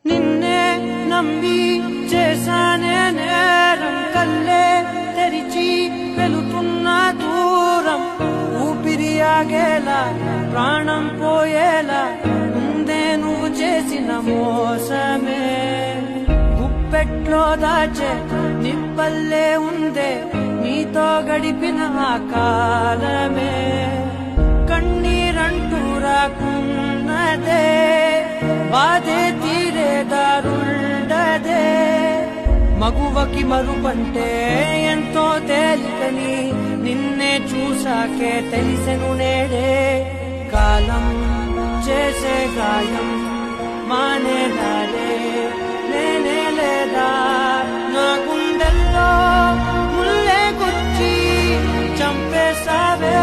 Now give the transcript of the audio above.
నిన్నే నమ్మి చేశానే నేరం, కల్లే తెరిచి వెళుతున్న దూరం, ఊపిరి ఆగేలా ప్రాణం పోయేలా ముందే నువ్వు చేసిన మోసమే. గుప్పెట్లో దాచే నిప్పల్లే ఉందే నీతో గడిపిన ఆ కాలమే. కన్నీరంటూ రాకున్నదే బాధే తీరే దారుండదే. మగువకి మరుపంటే ఎంతో తేలికని నిన్నే చూసాకే తెలిసెను నేడే. కాలం చేసే గాయం మానేదాలే నేనే లేదా. నా గుండెల్లో ముల్లే గుచ్చి చంపేసావే.